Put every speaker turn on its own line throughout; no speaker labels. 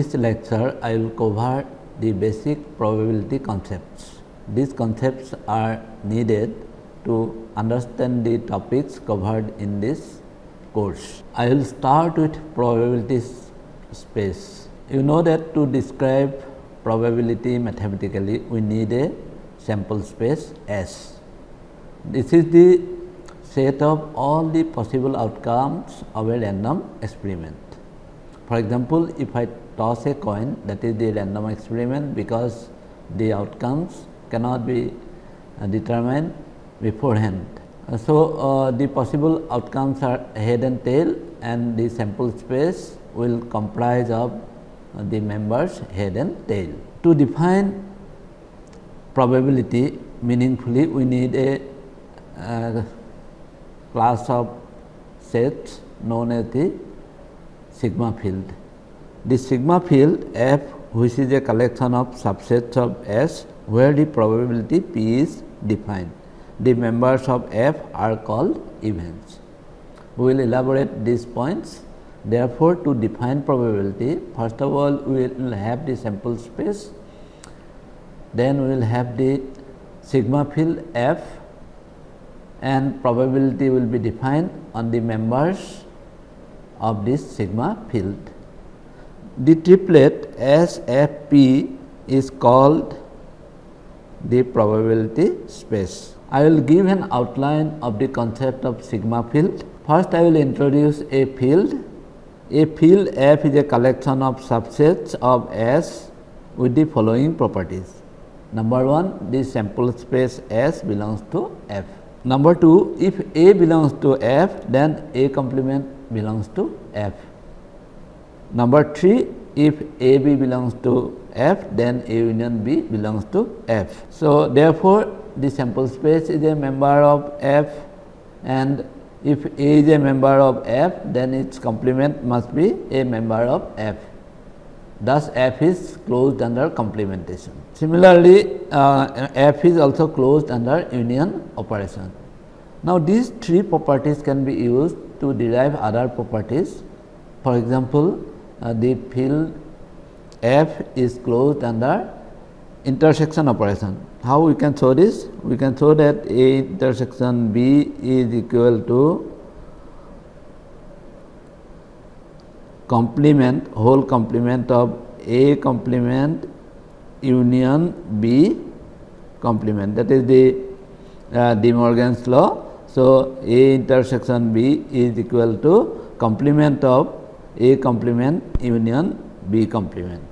this lecture, I will cover the basic probability concepts. These concepts are needed to understand the topics covered in this course. I will start with probability space. You know that to describe probability mathematically, we need a sample space S. This is the set of all the possible outcomes of a random experiment. For example, if I toss a coin, that is the random experiment, because the outcomes cannot be determined beforehand. So, the possible outcomes are head and tail, and the sample space will comprise of the members head and tail. To define probability meaningfully, we need a class of sets known as the sigma field. The sigma field F, which is a collection of subsets of S, where the probability P is defined. The members of F are called events. We will elaborate these points. Therefore, to define probability, first of all we will have the sample space, then we will have the sigma field F, and probability will be defined on the members of this sigma field. The triplet SFP is called the probability space. I will give an outline of the concept of sigma field. First, I will introduce a field. A field F is a collection of subsets of S with the following properties. Number 1, the sample space S belongs to F. Number 2, if A belongs to F, then A complement belongs to F. Number 3, if AB belongs to F, then A union B belongs to F. So, therefore, the sample space is a member of F, and if A is a member of F, then its complement must be a member of F. Thus, F is closed under complementation. Similarly, F is also closed under union operation. Now, these three properties can be used to derive other properties. For example, the field F is closed under intersection operation. How we can show this? We can show that A intersection B is equal to complement, whole complement of A complement union B complement, that is the De Morgan's law. So, A intersection B is equal to complement of A complement union B complement.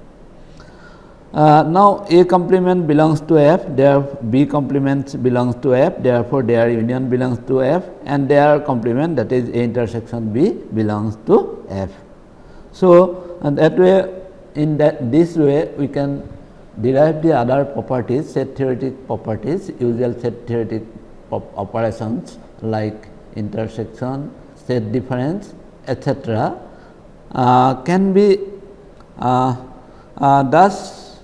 Now, A complement belongs to F, their B complement belongs to F, therefore, their union belongs to F, and their complement, that is A intersection B, belongs to F. So, and that way, in this way we can derive the other properties, set theoretic properties, usual set theoretic operations like intersection, set difference, etc. Can be thus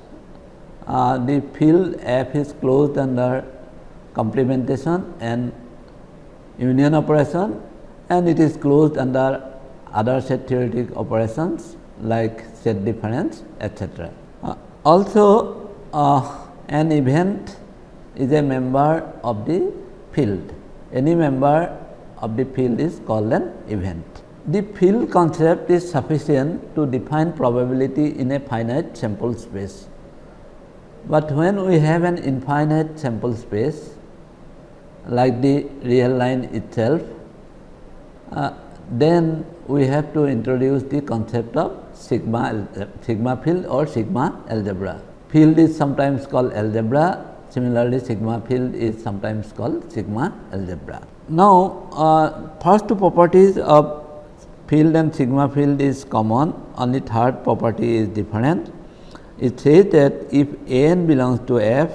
the field F is closed under complementation and union operation, and it is closed under other set theoretic operations like set difference, etc. Also, an event is a member of the field. Any member of the field is called an event. The field concept is sufficient to define probability in a finite sample space. But when we have an infinite sample space, like the real line itself, then we have to introduce the concept of sigma field or sigma algebra. Field is sometimes called algebra. Similarly, sigma field is sometimes called sigma algebra. Now, first two properties of field and sigma field is common, only third property is different. It says that if n belongs to F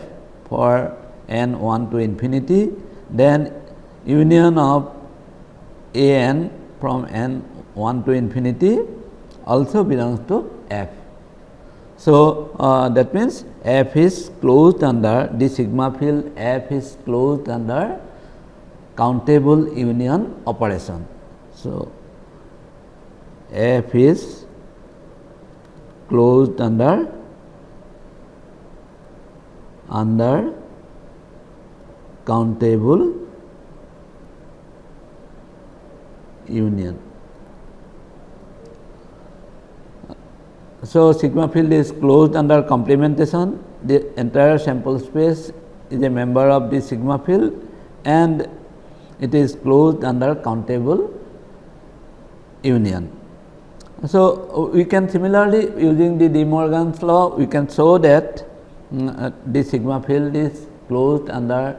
for n 1 to infinity, then union of an from n 1 to infinity also belongs to F. So, that means F is closed under the sigma field, F is closed under countable union operation. So, F is closed under countable union. So, sigma field is closed under complementation. The entire sample space is a member of the sigma field and it is closed under countable union. So, we can similarly using the De Morgan's law, we can show that the sigma field is closed under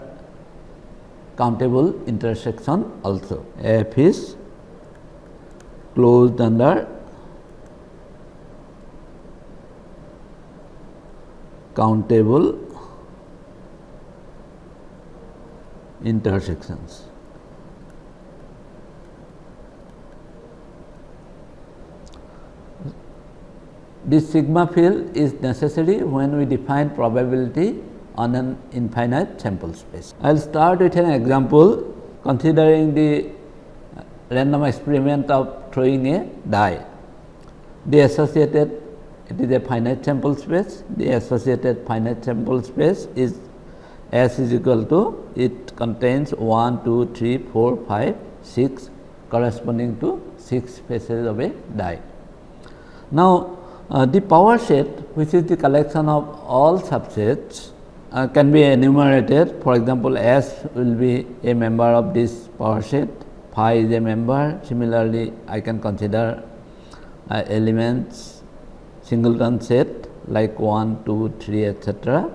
countable intersection also. F is closed under countable intersections. This sigma field is necessary when we define probability on an infinite sample space. I will start with an example considering the random experiment of throwing a die. The associated, it is a finite sample space, the associated finite sample space is S is equal to, it contains 1, 2, 3, 4, 5, 6 corresponding to 6 faces of a die. Now, the power set, which is the collection of all subsets, can be enumerated. For example, S will be a member of this power set, phi is a member. Similarly, I can consider elements singleton set like 1, 2, 3, etc.,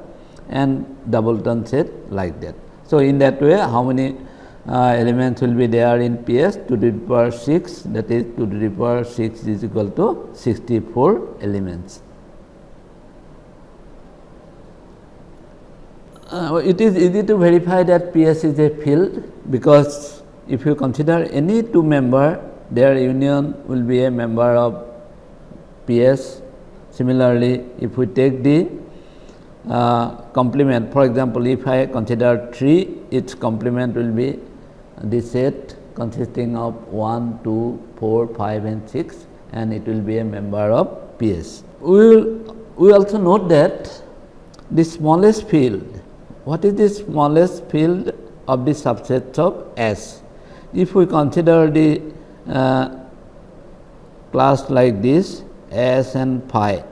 and doubleton set like that. So, in that way, how many elements will be there in PS? 2 to the power 6, that is 2 to the power 6 is equal to 64 elements. It is easy to verify that PS is a field, because if you consider any two member, their union will be a member of PS. Similarly, if we take the complement, for example, if I consider 3, its complement will be the set consisting of 1, 2, 4, 5 and 6, and it will be a member of PS. We also note that the smallest field, what is the smallest field of the subsets of S? If we consider the class like this, S and phi,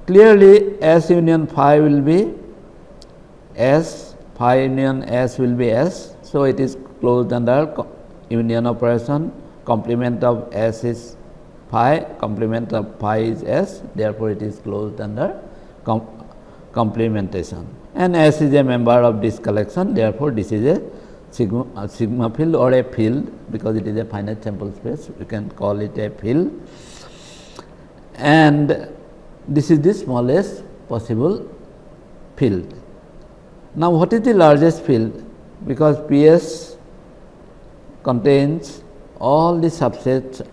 clearly S union phi will be S, phi union S will be S. So, it is closed under union operation, complement of S is phi, complement of phi is S, therefore, it is closed under complementation, and S is a member of this collection, therefore, this is a sigma field or a field, because it is a finite sample space, we can call it a field, and this is the smallest possible field. Now, what is the largest field? Because PS contains all the subsets,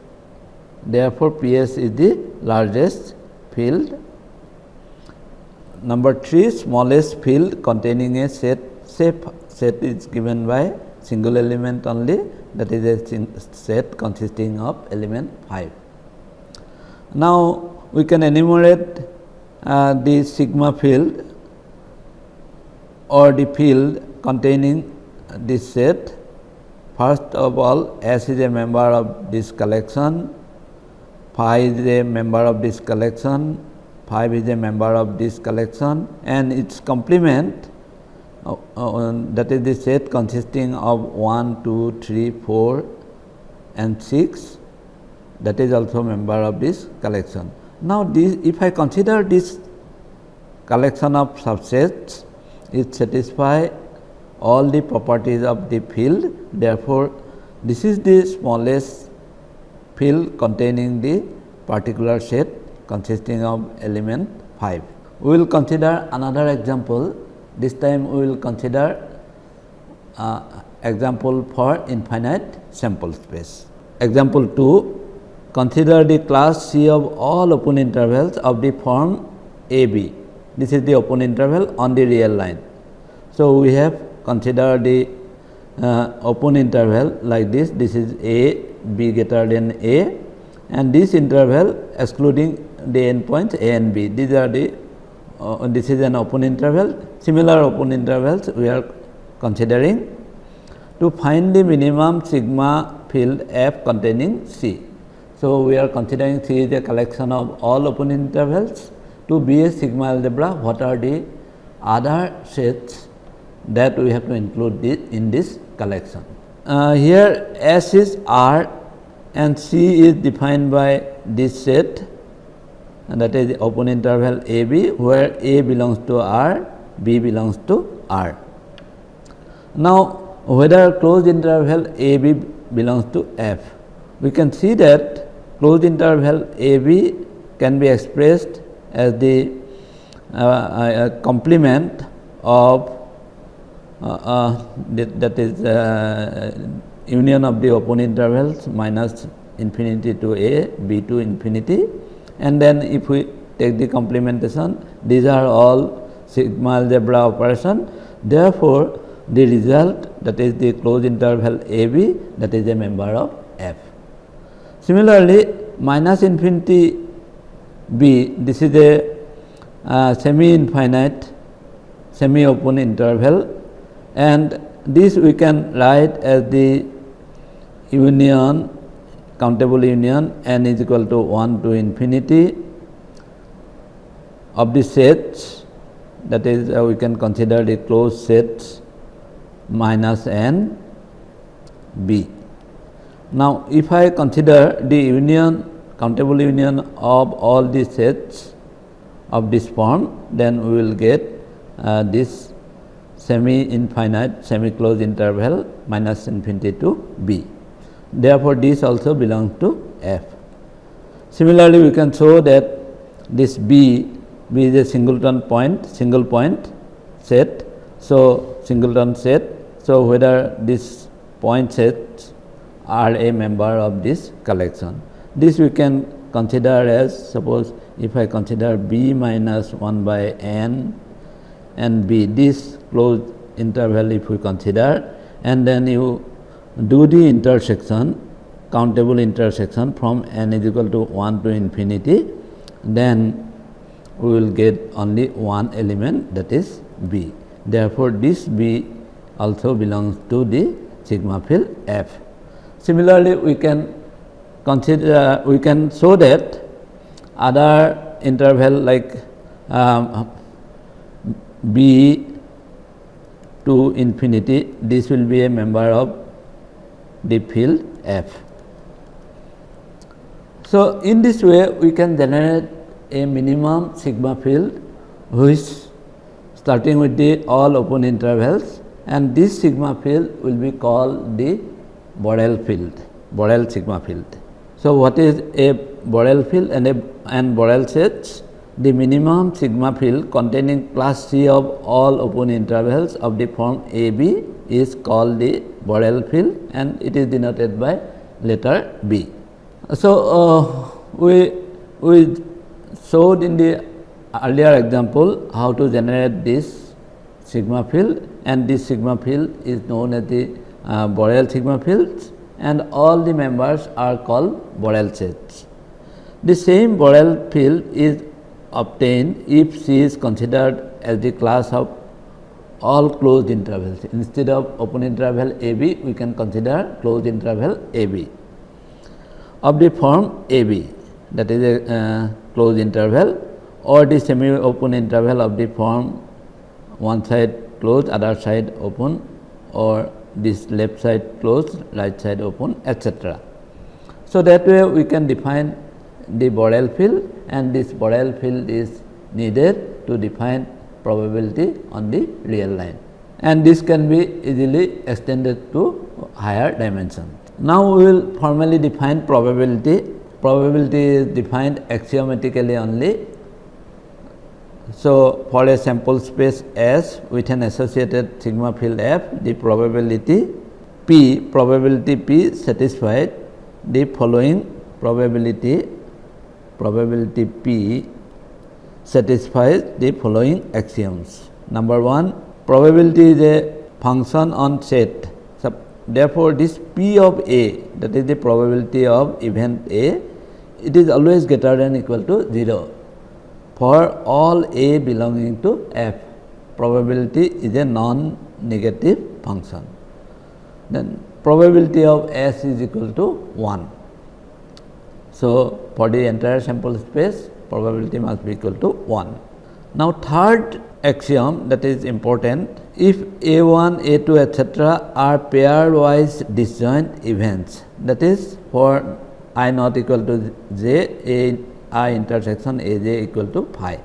therefore, PS is the largest field. Number 3, smallest field containing a set is given by single element only, that is a set consisting of element 5. Now, we can enumerate the sigma field or the field containing this set. First of all, S is a member of this collection, phi is a member of this collection, 5 is a member of this collection, and its complement, that is the set consisting of 1, 2, 3, 4 and 6, that is also member of this collection. Now, this, if I consider this collection of subsets, it satisfies all the properties of the field, therefore, this is the smallest field containing the particular set consisting of element 5. We will consider another example. This time we will consider example for infinite sample space. Example 2, consider the class C of all open intervals of the form AB. This is the open interval on the real line. So, we have considered the open interval like this. This is A, B greater than A, and this interval excluding the endpoints A and B. These are the this is an open interval. Similar open intervals we are considering to find the minimum sigma field F containing C. So, we are considering C is a collection of all open intervals. To be a sigma algebra, what are the other sets that we have to include in this collection? Here S is R and C is defined by this set, and that is the open interval A B, where A belongs to R, B belongs to R. Now, whether closed interval A B belongs to F, we can see that closed interval A B can be expressed as the complement of that is union of the open intervals minus infinity to A, B to infinity, and then if we take the complementation, these are all sigma algebra operation. Therefore, the result, that is the closed interval A B, that is a member of F. Similarly, minus infinity B, this is a semi-infinite, semi-open interval, and this we can write as the union, countable union n is equal to 1 to infinity of the sets, that is we can consider the closed sets minus n B. Now, if I consider the union, countable union of all the sets of this form, then we will get this semi-infinite, semi-closed interval minus infinity to B. Therefore, this also belongs to F. Similarly, we can show that this B is a singleton point, single point set. So, singleton set. So, whether these point sets are a member of this collection. This we can consider as, suppose if I consider B minus 1 by n and B, this closed interval if we consider, and then you do the intersection, countable intersection from n is equal to 1 to infinity, then we will get only one element, that is B. Therefore, this B also belongs to the sigma field F. Similarly, we can consider, we can show that other interval like B to infinity, this will be a member of the field F. So, in this way we can generate a minimum sigma field which starting with the all open intervals, and this sigma field will be called the Borel field, Borel sigma field. So, what is a Borel field and Borel sets? The minimum sigma field containing class C of all open intervals of the form A B is called the Borel field, and it is denoted by letter B. So, we showed in the earlier example how to generate this sigma field, and this sigma field is known as the Borel sigma fields, and all the members are called Borel sets. The same Borel field is obtained if C is considered as the class of all closed intervals. Instead of open interval A B, we can consider closed interval A B of the form A B, that is a closed interval, or the semi open interval of the form one side closed, other side open, or this left side closed, right side open, etc. So, that way we can define the Borel field, and this Borel field is needed to define probability on the real line, and this can be easily extended to higher dimension. Now, we will formally define probability. Probability is defined axiomatically only. So, for a sample space S with an associated sigma field F, the probability P satisfied the following probability P satisfies the following axioms. Number 1, probability is a function on set. So, therefore, this P of A, that is the probability of event A, it is always greater than equal to 0 for all A belonging to F. Probability is a non-negative function. Then probability of S is equal to 1. So, for the entire sample space, probability must be equal to 1. Now, third axiom that is important, if A1, A2 etc. are pairwise disjoint events, that is for I not equal to j, A I intersection A j equal to phi,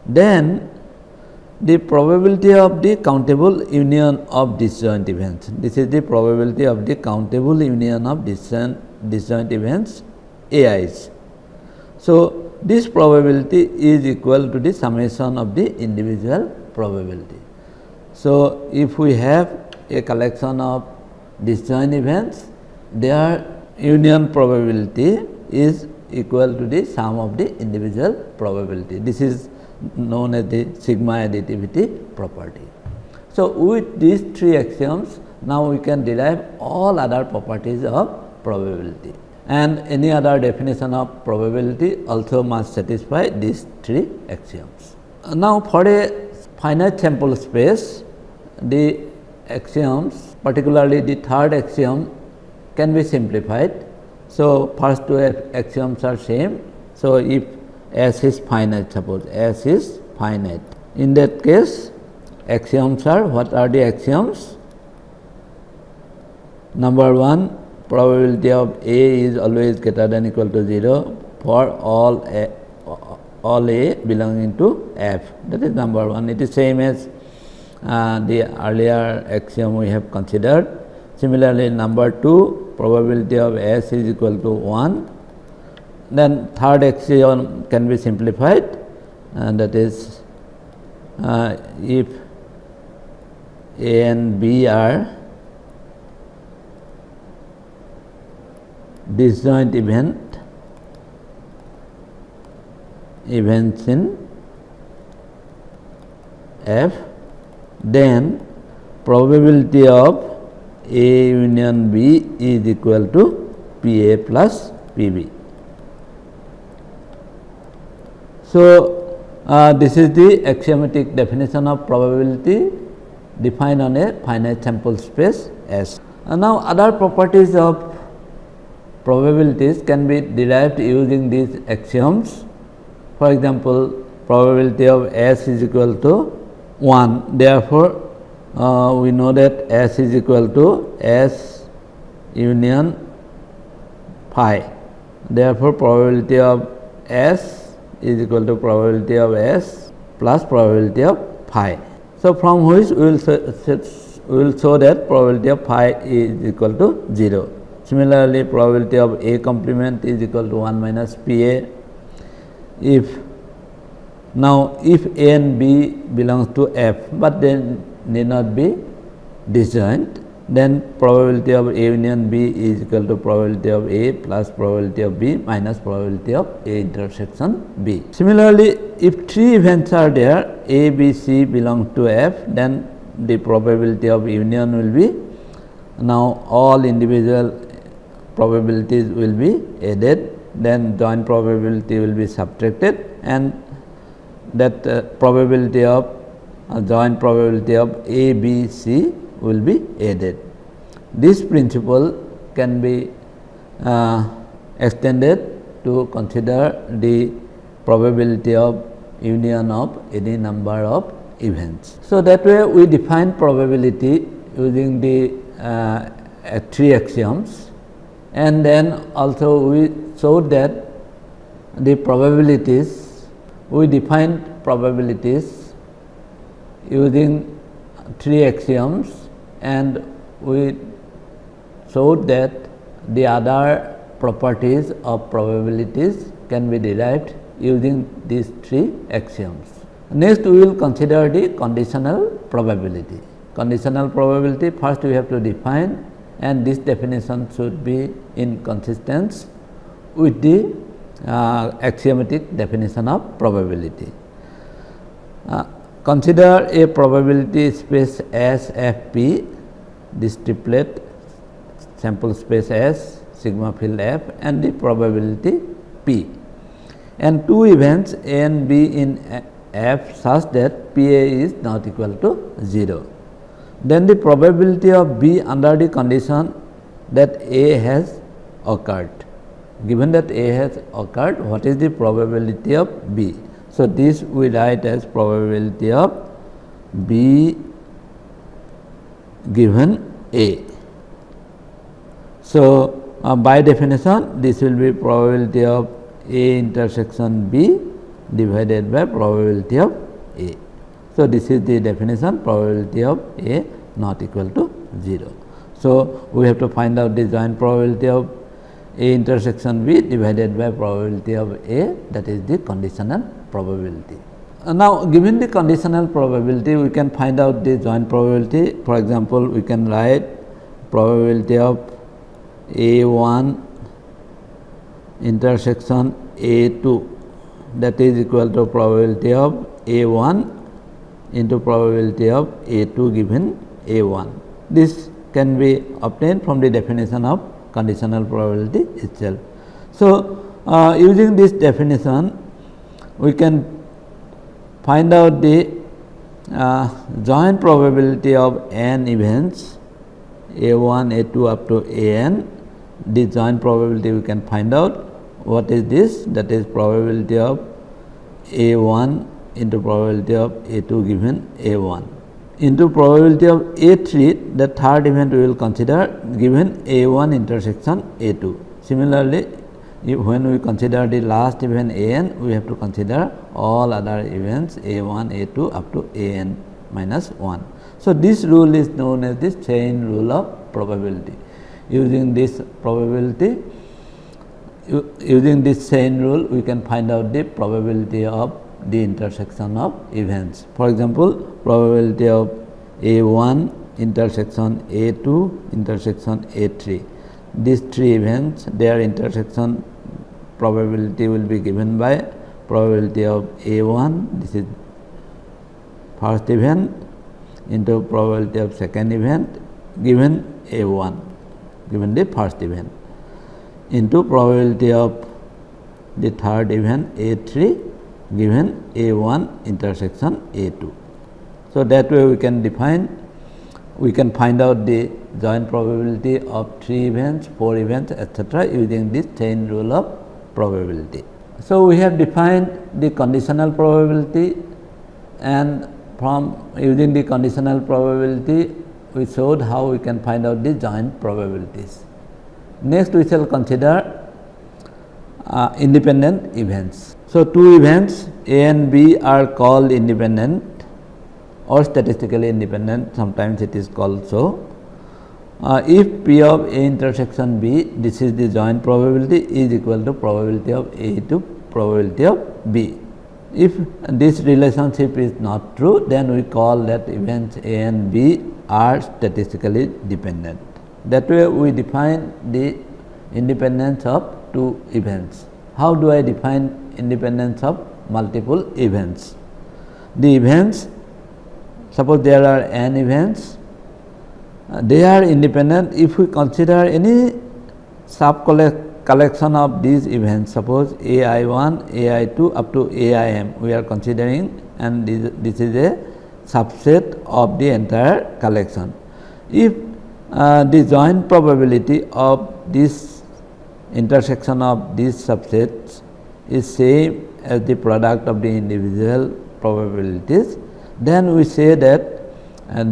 then the probability of the countable union of disjoint events, this is the probability of the countable union of disjoint events AIs. So, this probability is equal to the summation of the individual probability. So, if we have a collection of disjoint events, their union probability is equal to the sum of the individual probability. This is known as the sigma additivity property. So, with these three axioms, now we can derive all other properties of probability, and any other definition of probability also must satisfy these three axioms. Now, for a finite sample space, the axioms, particularly the third axiom, can be simplified. So, first two axioms are same. So, if S is finite, suppose S is finite, in that case axioms are, what are the axioms? Number 1, probability of A is always greater than equal to 0 for all A belonging to F, that is number 1. It is same as the earlier axiom we have considered. Similarly, number 2, probability of S is equal to 1. Then third axiom can be simplified, and that is if A and B are disjoint events in F, then probability of A union B is equal to PA plus PB. So, this is the axiomatic definition of probability defined on a finite sample space S. Now, other properties of probabilities can be derived using these axioms. For example, probability of S is equal to 1. Therefore, we know that S is equal to S union phi. Therefore, probability of S is equal to probability of S plus probability of phi. So, from which we will show that probability of phi is equal to 0. Similarly, probability of A complement is equal to 1 minus PA. If A and B belongs to F, but they need not be disjoint, then probability of A union B is equal to probability of A plus probability of B minus probability of A intersection B. Similarly, if three events are there, A, B, C belong to F, then the probability of union will be, now all individual probabilities will be added, then joint probability will be subtracted, and that probability of joint probability of A, B, C will be added. This principle can be extended to consider the probability of union of any number of events. So, that way we define probability using the three axioms, and then also we showed that the probabilities, we defined probabilities using three axioms, and we showed that the other properties of probabilities can be derived using these three axioms. Next, we will consider the conditional probability. Conditional probability, first we have to define, and this definition should be in consistence with the axiomatic definition of probability. Consider a probability space S F P, this triplet sample space S, sigma field F, and the probability P, and two events A and B in F such that PA is not equal to 0. Then the probability of B under the condition that A has occurred. Given that A has occurred, what is the probability of B? So, this we write as probability of B given A. So, by definition this will be probability of A intersection B divided by probability of A. So, this is the definition, probability of A not equal to 0. So, we have to find out the joint probability of A intersection B divided by probability of A, that is the conditional probability. Now, given the conditional probability, we can find out the joint probability. For example, we can write probability of A1 intersection A2, that is equal to probability of A1 into probability of A2 given A1. This can be obtained from the definition of conditional probability itself. So, using this definition, we can find out the joint probability of n events A1, A2 up to An. The joint probability we can find out. What is this? That is probability of A1 into probability of A2 given A1 into probability of A3, the third event we will consider given A1 intersection A2. Similarly, when we consider the last event An, we have to consider all other events A1, A2 up to An minus 1. So, this rule is known as the chain rule of probability. Using this probability, using this chain rule, we can find out the probability of the intersection of events. For example, probability of A1 intersection A2 intersection A3. These three events, their intersection probability will be given by probability of A1, this is first event, into probability of second event given A1, given the first event, into probability of the third event A3 given A1 intersection A2. So, that way we can find out the joint probability of 3 events, 4 events, etc., using this chain rule of probability. So, we have defined the conditional probability, and from using the conditional probability we showed how we can find out the joint probabilities. Next, we shall consider independent events. So, two events A and B are called independent or statistically independent, sometimes it is called so. If P of A intersection B, this is the joint probability, is equal to probability of A to probability of B. If this relationship is not true, then we call that events A and B are statistically dependent. That way we define the independence of two events. How do I define independence of multiple events? The events, suppose there are n events, they are independent if we consider any sub collection of these events. Suppose AI1, AI2 up to AIM we are considering, and this is a subset of the entire collection. If the joint probability of this intersection of these subsets is same as the product of the individual probabilities, then we say that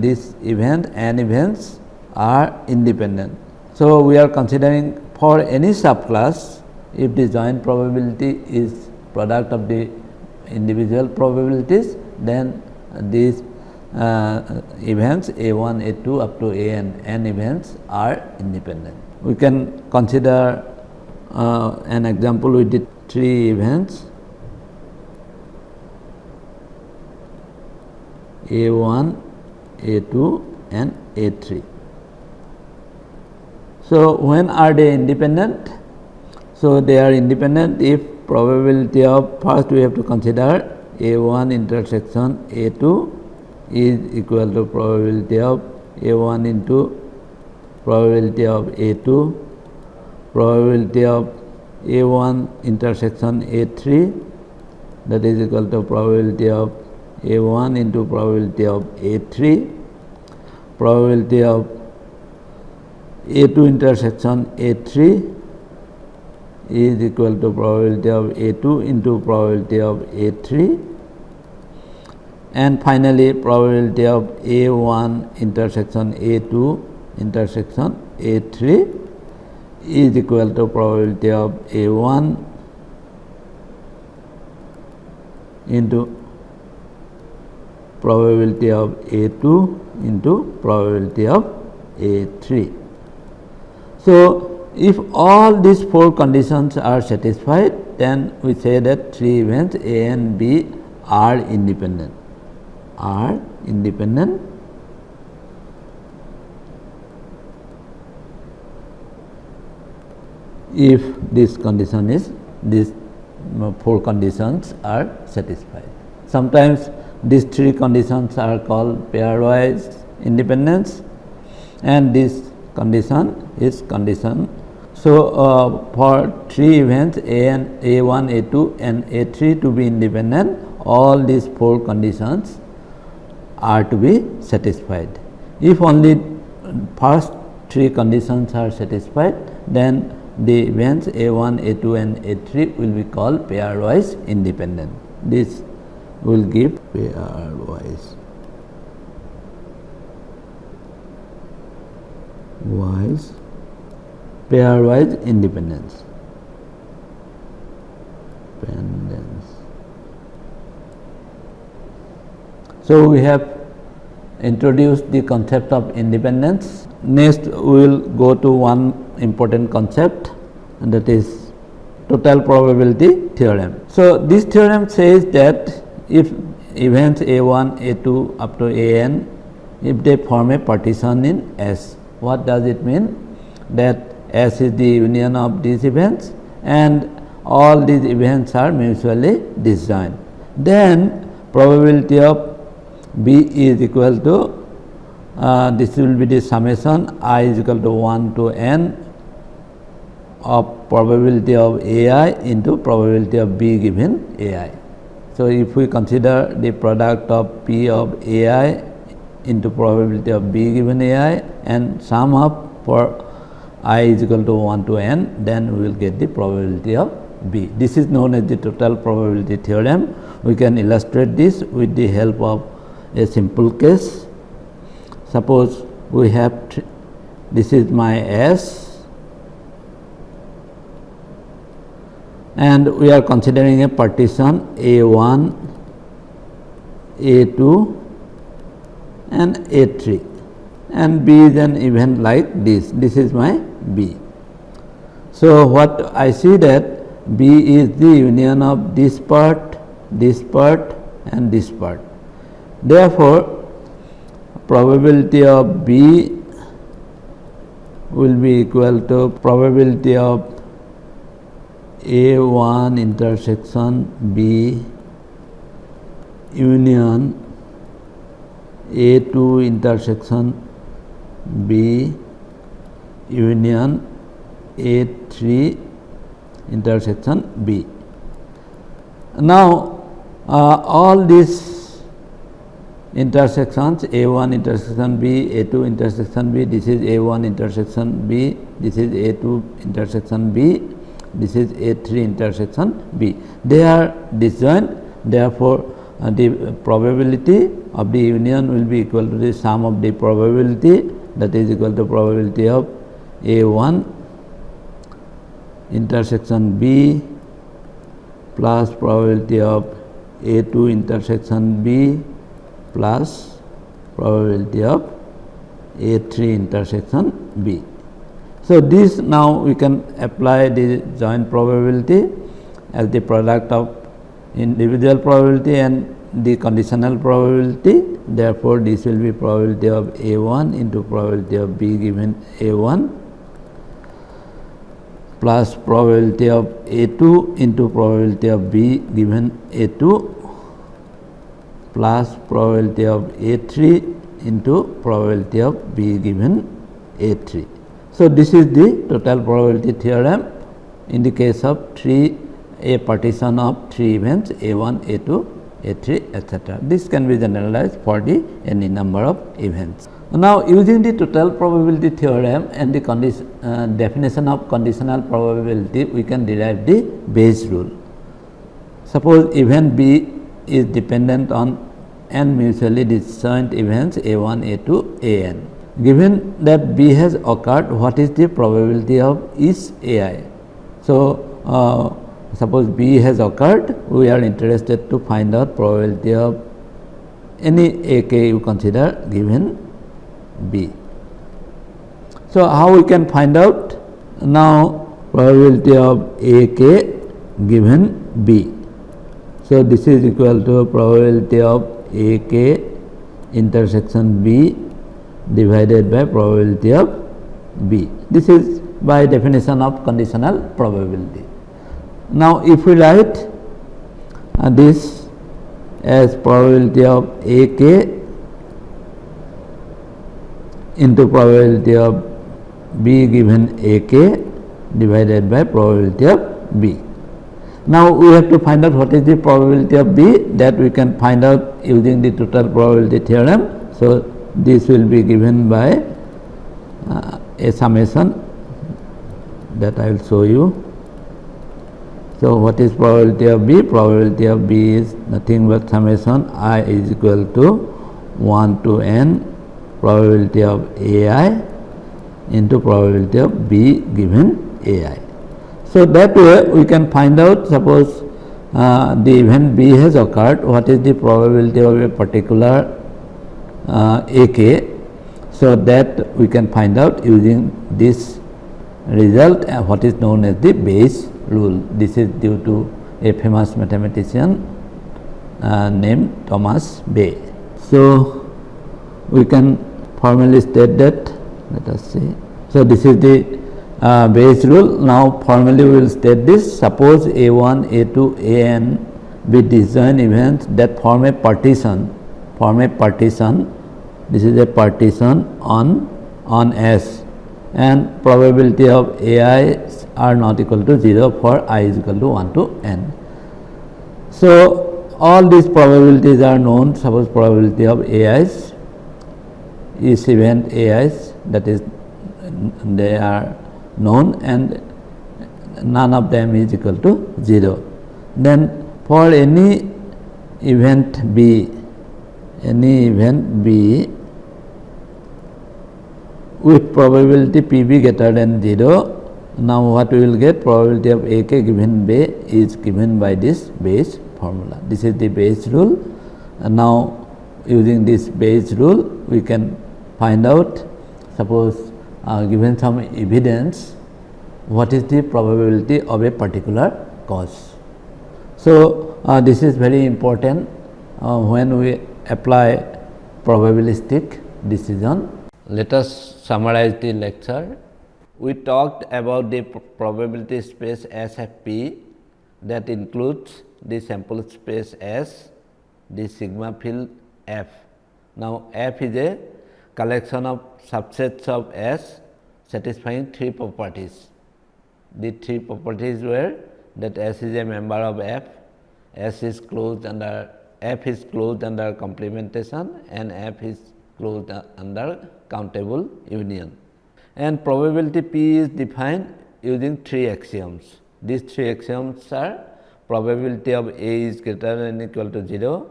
this event and events are independent. So, we are considering for any subclass, if the joint probability is product of the individual probabilities, then these events A1, A2 up to An events are independent. We can consider an example. We did 3 events A1, A2 and A3. So, when are they independent? So, they are independent if probability of, first we have to consider A1 intersection A2 is equal to probability of A1 into probability of A2, probability of A1 intersection A3, that is equal to probability of A1 into probability of A3, probability of A2 intersection A3 is equal to probability of A2 into probability of A3, and finally probability of A1 intersection A2 intersection A3 is equal to probability of A1 into probability of A2 into probability of A3. So, if all these four conditions are satisfied, then we say that three events A and B are independent. If this condition is, these four conditions are satisfied. Sometimes these three conditions are called pairwise independence, and this condition is condition. So, for three events A1, A2 and A3 to be independent, all these four conditions are to be satisfied. If only first three conditions are satisfied, then the events A1, A2 and A3 will be called pairwise independent. This will give pairwise independence. So, we have introduced the concept of independence. Next, we will go to one important concept, and that is total probability theorem. So, this theorem says that if events A1, A2 up to An, if they form a partition in S, what does it mean? That S is the union of these events and all these events are mutually disjoint. Then probability of B is equal to, this will be the summation I is equal to 1 to n of probability of AI into probability of B given AI. So, if we consider the product of P of AI into probability of B given AI and sum up for I is equal to 1 to n, then we will get the probability of B. This is known as the total probability theorem. We can illustrate this with the help of a simple case. Suppose we have, this is my S and we are considering a partition A1, A2 and A3, and B is an event like this. This is my B. So, what I see that B is the union of this part and this part. Therefore, probability of B will be equal to probability of A1 intersection B union A2 intersection B union A3 intersection B. Now, all these intersections A1 intersection B, A2 intersection B, this is A1 intersection B, this is A2 intersection B, this is A3 intersection B. They are disjoint, therefore, the probability of the union will be equal to the sum of the probability, that is equal to probability of A1 intersection B plus probability of A2 intersection B plus probability of A3 intersection B. So, this now we can apply the joint probability as the product of individual probability and the conditional probability. Therefore, this will be probability of A1 into probability of B given A1 plus probability of A2 into probability of B given A2 plus probability of A3 into probability of B given A3. So, this is the total probability theorem in the case of a partition of 3 events A1, A2, A3, etc. This can be generalized for the any number of events. Now, using the total probability theorem and the definition of conditional probability, we can derive the Bayes rule. Suppose event B is dependent on n mutually disjoint events A1, A2, An. Given that B has occurred, what is the probability of each Ai? So, suppose B has occurred, we are interested to find out probability of any AK you consider given B. So, how we can find out? Now, probability of AK given B. So, this is equal to probability of AK intersection B divided by probability of B. This is by definition of conditional probability. Now, if we write this as probability of AK into probability of B given AK divided by probability of B. Now, we have to find out what is the probability of B, that we can find out using the total probability theorem. So, this will be given by a summation that I will show you. So, what is probability of B? Probability of B is nothing but summation I is equal to 1 to n probability of Ai into probability of B given Ai. So, that way we can find out, suppose the event B has occurred, what is the probability of a particular AK. So, that we can find out using this result, what is known as the Bayes rule. This is due to a famous mathematician named Thomas Bay. So, we can formally state that, let us see. So, this is the Bayes rule. Now, formally we will state this. Suppose A1, A2, An be disjoint events that form a partition, this is a partition on S, and probability of Ai are not equal to 0 for I is equal to 1 to n. So, all these probabilities are known. Suppose probability of Ais, each event Ais, that is they are known and none of them is equal to 0. Then for any event B with probability PB greater than 0, now what we will get? Probability of AK given B is given by this Bayes formula. This is the Bayes rule, and now using this Bayes rule we can find out, suppose given some evidence, what is the probability of a particular cause. So, this is very important when we apply probabilistic decision. Let us summarize the lecture. We talked about the probability space SFP that includes the sample space S, the sigma field F. Now, F is a collection of subsets of S satisfying 3 properties. The 3 properties were that S is a member of F, F is closed under complementation, and F is closed under countable union. And probability P is defined using 3 axioms. These 3 axioms are: probability of A is greater than or equal to 0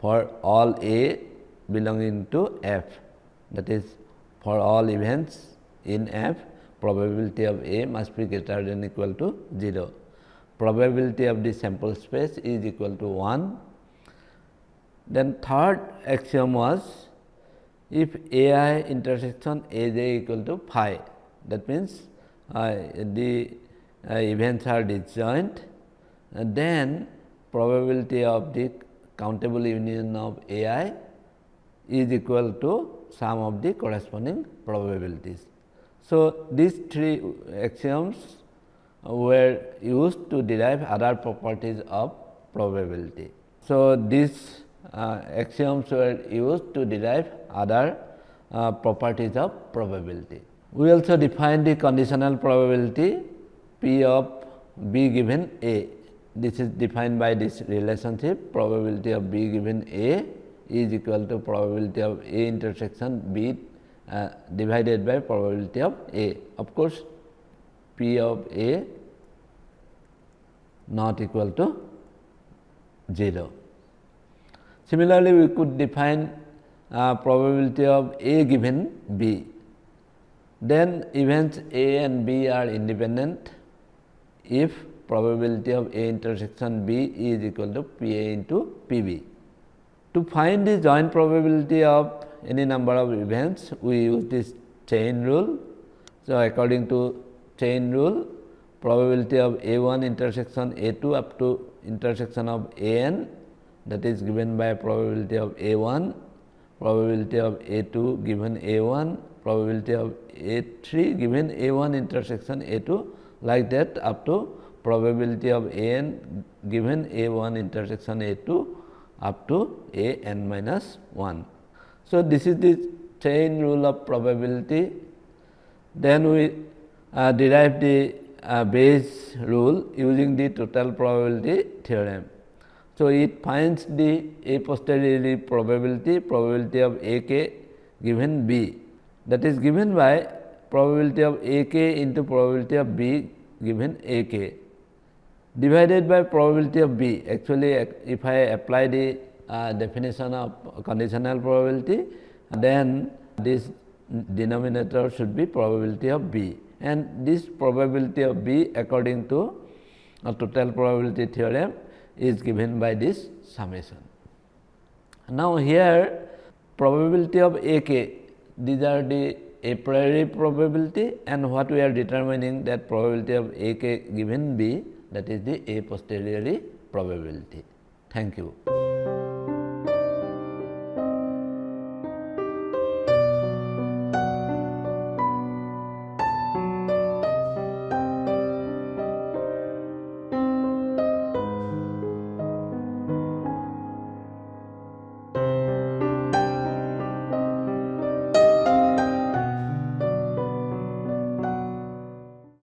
for all A belonging to F, that is, for all events in F, probability of A must be greater than or equal to 0. Probability of the sample space is equal to 1. Then third axiom was, if Ai intersection Aj equal to phi, that means the events are disjoint, then probability of the countable union of Ai is equal to sum of the corresponding probabilities. So, these 3 axioms were used to derive other properties of probability. So, these axioms were used to derive other properties of probability. We also defined the conditional probability P of B given A. This is defined by this relationship, probability of B given A is equal to probability of A intersection B divided by probability of A. Of course, P of A not equal to 0. Similarly, we could define probability of A given B. Then events A and B are independent if probability of A intersection B is equal to P A into P B. To find the joint probability of any number of events, we use this chain rule. So, according to chain rule, probability of A1 intersection A2 up to intersection of AN, that is given by probability of A1, probability of A2 given A1, probability of A3 given A1 intersection A2, like that up to probability of AN given A1 intersection A2 up to AN minus 1. So, this is the chain rule of probability. Then we derive the Bayes rule using the total probability theorem. So, it finds the a posteriori probability of A k given B, that is given by probability of A k into probability of B given A k divided by probability of B. Actually, if I apply the definition of conditional probability, then this denominator should be probability of B, and this probability of B according to a total probability theorem is given by this summation. Now, here probability of A k, these are the a priori probability, and what we are determining, that probability of A k given B, that is the a posteriori probability. Thank you.